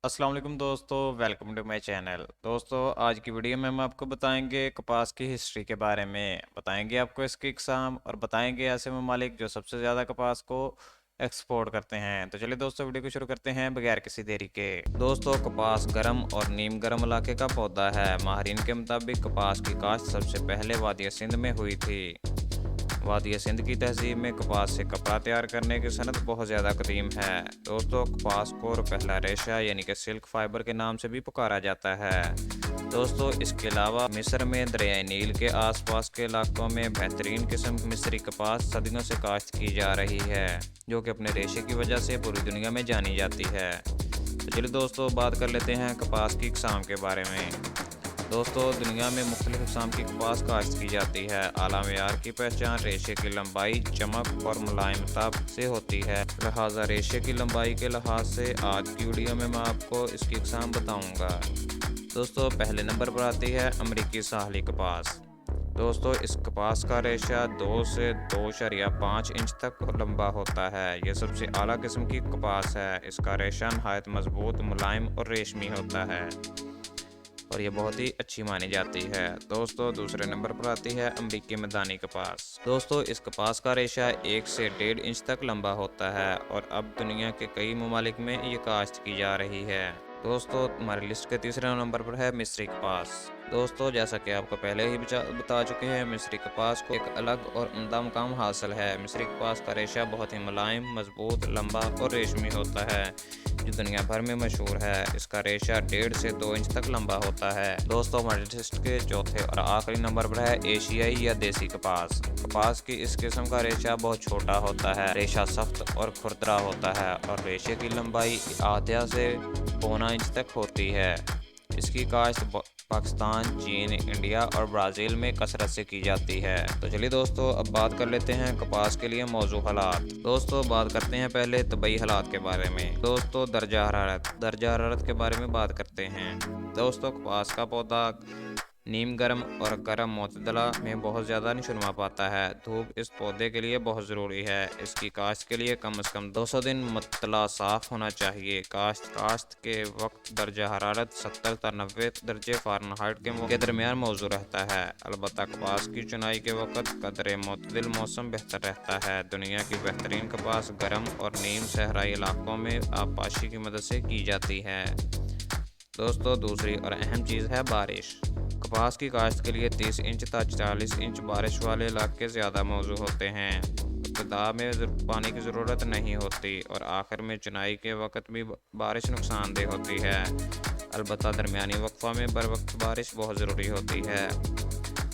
अस्सलाम वालेकुम दोस्तों, वेलकम टू माय चैनल। दोस्तों, आज की वीडियो में हम आपको बताएंगे कपास की हिस्ट्री के बारे में। बताएंगे आपको इसकी इकसाम और बताएंगे ऐसे ममालिक जो सबसे ज़्यादा कपास को एक्सपोर्ट करते हैं। तो चलिए दोस्तों, वीडियो को शुरू करते हैं बगैर किसी देरी के। दोस्तों, कपास गर्म और नीम गर्म इलाके का पौधा है। माहिरीन के मुताबिक कपास की काश्त सबसे पहले वादिया सिंध में हुई थी। वादिया सिंध की तहजीब में कपास से कपड़ा तैयार करने की सनत बहुत ज़्यादा कदीम है। दोस्तों, कपास को पहला रेशा यानी कि सिल्क फाइबर के नाम से भी पुकारा जाता है। दोस्तों, इसके अलावा मिस्र में दरियाए नील के आसपास के इलाकों में बेहतरीन किस्म मिस्री कपास सदियों से काश्त की जा रही है, जो कि अपने रेशे की वजह से पूरी दुनिया में जानी जाती है। तो चलिए दोस्तों, बात कर लेते हैं कपास की इकसाम के बारे में। दोस्तों, दुनिया में मुख्तलिफ किस्म की कपास काश्त की जाती है। आला मेयार की पहचान रेशे की लंबाई, चमक और मुलायमता से होती है। लिहाजा रेशे की लंबाई के लिहाज से आज की वीडियो में मैं आपको इसकी इकसाम बताऊंगा। दोस्तों, पहले नंबर पर आती है अमरीकी साहली कपास। दोस्तों, इस कपास का रेशा 2 से 2.5 इंच तक लंबा होता है। यह सबसे आला किस्म की कपास है। इसका रेशा नहायत मजबूत, मुलायम और रेशमी होता है और ये बहुत ही अच्छी मानी जाती है। दोस्तों, दूसरे नंबर पर आती है अमरीकी मैदानी कपास। दोस्तों, इस कपास का रेशा 1 से 1.5 इंच तक लंबा होता है और अब दुनिया के कई ममालिक में ये काश्त की जा रही है। दोस्तों, हमारी लिस्ट के तीसरे नंबर पर है मिस्री कपास। दोस्तों, जैसा कि आपको पहले ही बता चुके हैं, मिस्री कपास को एक अलग और उम्दा मुकाम हासिल है। मिस्री कपास का रेशा बहुत ही मुलायम, मजबूत, लंबा और रेशमी होता है, जो दुनिया भर में मशहूर है। इसका रेशा 1.5 से 2 इंच तक लंबा होता है। दोस्तों, हमारे लिस्ट के चौथे और आखिरी नंबर पर है एशियाई या देसी कपास। कपास की इस किस्म का रेशा बहुत छोटा होता है। रेशा सख्त और खुरदरा होता है और रेशे की लंबाई आधा से पौना इंच तक होती है। इसकी काश्त पाकिस्तान, चीन, इंडिया और ब्राज़ील में कसरत से की जाती है। तो चलिए दोस्तों, अब बात कर लेते हैं कपास के लिए मौजू हालात। दोस्तों, बात करते हैं पहले तबई हालात के बारे में। दोस्तों, दर्जा हरारत के बारे में बात करते हैं। दोस्तों, कपास का पौधा नीम गर्म और गर्म मोतदला में बहुत ज़्यादा निशुरमा पाता है। धूप इस पौधे के लिए बहुत ज़रूरी है। इसकी काश्त के लिए कम से कम 200 दिन मुतला साफ़ होना चाहिए। काश्त के वक्त दर्जा हरारत 70 से 90 दर्जे फ़ारेनहाइट के दरमियान मौजूद रहता है। अलबत्ता कपास की चुनाई के वक्त कदरे मुतदिल मौसम बेहतर रहता है। दुनिया की बेहतरीन कपास गर्म और नीम सहराई इलाकों में आबपाशी की मदद से की जाती है। दोस्तों, दूसरी और अहम चीज़ है बारिश। कपास की काश्त के लिए 30 इंच तक 40 इंच बारिश वाले इलाके ज़्यादा मौजू होते हैं। इब्तदा में पानी की ज़रूरत नहीं होती और आखिर में चुनाई के वक्त भी बारिश नुकसानदेह होती है। अलबत्ता दरमियानी वक्फा में बर वक्त बारिश बहुत ज़रूरी होती है।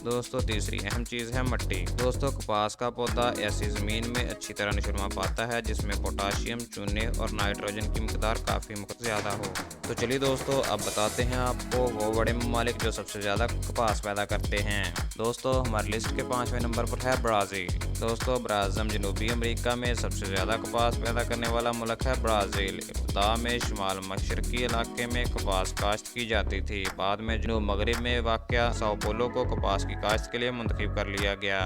दोस्तों, तीसरी अहम चीज़ है मिट्टी। दोस्तों, कपास का पौधा ऐसी ज़मीन में अच्छी तरह निशुरमा पाता है जिसमें पोटाशियम, चूने और नाइट्रोजन की मकदार काफ़ी ज़्यादा हो। तो चलिए दोस्तों, अब बताते हैं आपको वो बड़े ममालिक जो सबसे ज़्यादा कपास पैदा करते हैं। दोस्तों, हमारी लिस्ट के 5वें नंबर पर है ब्राज़ील। दोस्तों, ब्राज़ील जनूबी अमेरिका में सबसे ज़्यादा कपास पैदा करने वाला मुल्क है ब्राज़ील। इब्तदा में शुमाल मशरकी इलाके में कपास काश्त की जाती थी। बाद में जनूब मगरब में वाक़या साओ पोलो को कपास की काश्त के लिए मुंतखब कर लिया गया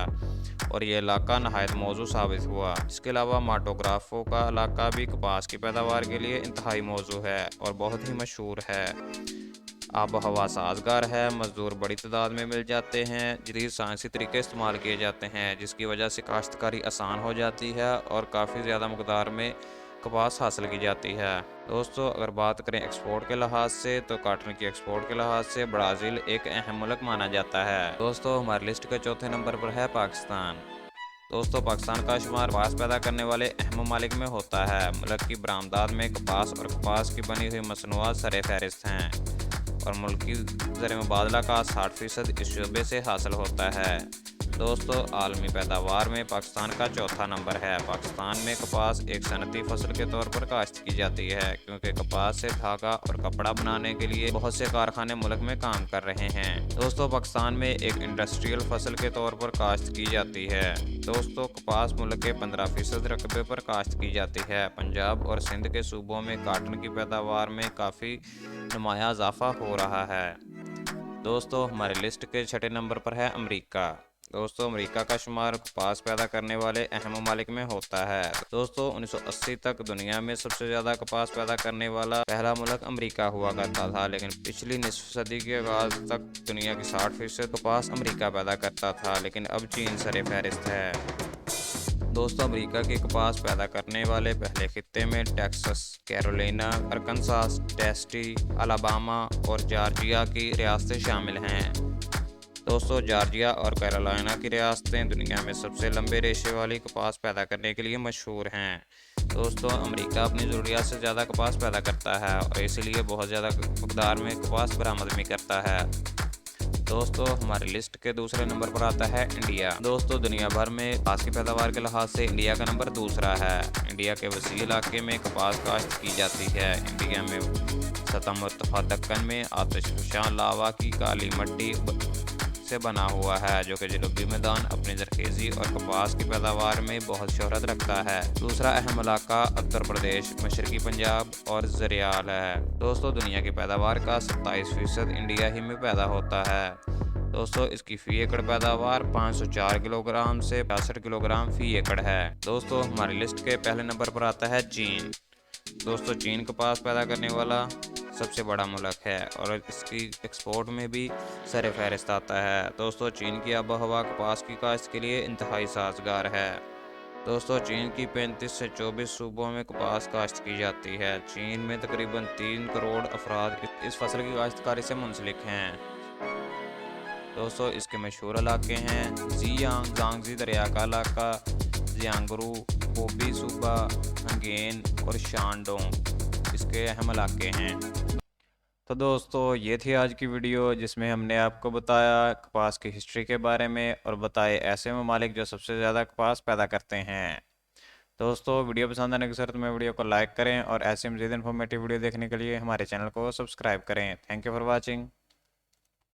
और ये इलाका नहायत मौजू साबित हुआ। इसके अलावा माटोग्राफो का इलाका भी कपास की पैदावार के लिए इंतहाई मौजू है और बहुत ही मशहूर है। आब व हवा साजगार है, मजदूर बड़ी तादाद में मिल जाते हैं, जदीद साइंसी तरीके इस्तेमाल किए जाते हैं, जिसकी वजह से काश्तकारी आसान हो जाती है और काफ़ी ज़्यादा मकदार में कपास हासिल की जाती है। दोस्तों, अगर बात करें एक्सपोर्ट के लिहाज से, तो काटन की एक्सपोर्ट के लिहाज से ब्राज़ील एक अहम मुल्क माना जाता है। दोस्तों, हमारी लिस्ट के चौथे नंबर पर है पाकिस्तान। दोस्तों, पाकिस्तान का शुमार कपास पैदा करने वाले अहम ममालिक में होता है। मुल्क की बरामदात में कपास और कपास की बनी हुई मसनूआत सरे फहरिस्त हैं और मुल्की ज़र मुबादला का 60% इस शोबे से हासिल होता है। दोस्तों, आलमी पैदावार में पाकिस्तान का चौथा नंबर है। पाकिस्तान में कपास एक सनती फसल के तौर पर काश्त की जाती है, क्योंकि कपास से धागा और कपड़ा बनाने के लिए बहुत से कारखाने मुल्क में काम कर रहे हैं। दोस्तों, पाकिस्तान में एक इंडस्ट्रियल फसल के तौर पर काश्त की जाती है। दोस्तों, कपास मुल्क के 15% रकबे पर काश्त की जाती है। पंजाब और सिंध के सूबों में काटन की पैदावार में काफ़ी नुमाया इजाफा हो रहा है। दोस्तों, हमारे लिस्ट के छठे नंबर पर है अमेरिका। दोस्तों अमेरिका का शुमार कपास पैदा करने वाले अहम ममालिक में होता है। दोस्तों 1980 तक दुनिया में सबसे ज़्यादा कपास पैदा करने वाला पहला मुल्क अमेरिका हुआ करता था, लेकिन पिछली निस्फ सदी के आगाज तक दुनिया की 60% कपास अमेरिका पैदा करता था, लेकिन अब चीन सरे फहरिस्त है। दोस्तों अमेरिका के कपास पैदा करने वाले पहले खित्ते में टेक्सास, कैरोलिना, अरकानसास, टेनेसी, अलाबामा और जॉर्जिया की रियासतें शामिल हैं। दोस्तों जॉर्जिया और कैरोलिना की रियासतें दुनिया में सबसे लंबे रेशे वाली कपास पैदा करने के लिए मशहूर हैं। दोस्तों अमेरिका अपनी ज़रूरियात से ज़्यादा कपास पैदा करता है और इसीलिए बहुत ज़्यादा मकदार में कपास बरामद भी करता है। दोस्तों हमारी लिस्ट के दूसरे नंबर पर आता है इंडिया। दोस्तों दुनिया भर में कपास की पैदावार के लिहाज से इंडिया का नंबर दूसरा है। इंडिया के वसी इलाके में कपास काश्त की जाती है। इंडिया में सतह मुर्तफ़ा दक्कन में आतिशफ़शां लावा की काली मट्टी से बना हुआ है, जो कि जनूबी मैदान अपनी जरखेज़ी और कपास की पैदावार में बहुत शोहरत रखता है। दूसरा अहम इलाका उत्तर प्रदेश, मशरकी पंजाब और ज़रियाल है। दोस्तों दुनिया की पैदावार का 27% इंडिया ही में पैदा होता है। दोस्तों इसकी फ़ी एकड़ पैदावार 504 किलोग्राम से 62 किलोग्राम फ़ी एकड़ है। दोस्तों हमारी लिस्ट के पहले नंबर पर आता है चीन। दोस्तों चीन कपास पैदा करने वाला सबसे बड़ा मुल्क है और इसकी एक्सपोर्ट में भी सर फहरिस्त आता है। दोस्तों चीन की आबोहवा कपास की काश्त के लिए इंतहाई साजगार है। दोस्तों चीन की 35 से 24 सूबों में कपास काश्त की जाती है। चीन में तकरीबन 3 करोड़ अफराद इस फसल की काश्तकारी से मुंसलिक हैं। दोस्तों इसके मशहूर इलाके हैं ज़ियांग, जांगजी दरिया का इलाका, जियांगरू, होबी सूबा, हंगेन और शानडोंग इसके अहम इलाके हैं। तो दोस्तों ये थी आज की वीडियो, जिसमें हमने आपको बताया कपास की हिस्ट्री के बारे में और बताए ऐसे ममालिक जो सबसे ज़्यादा कपास पैदा करते हैं। दोस्तों वीडियो पसंद आने की शर्त में वीडियो को लाइक करें और ऐसे मज़ीद इन्फॉर्मेटिव वीडियो देखने के लिए हमारे चैनल को सब्सक्राइब करें। Thank you for watching.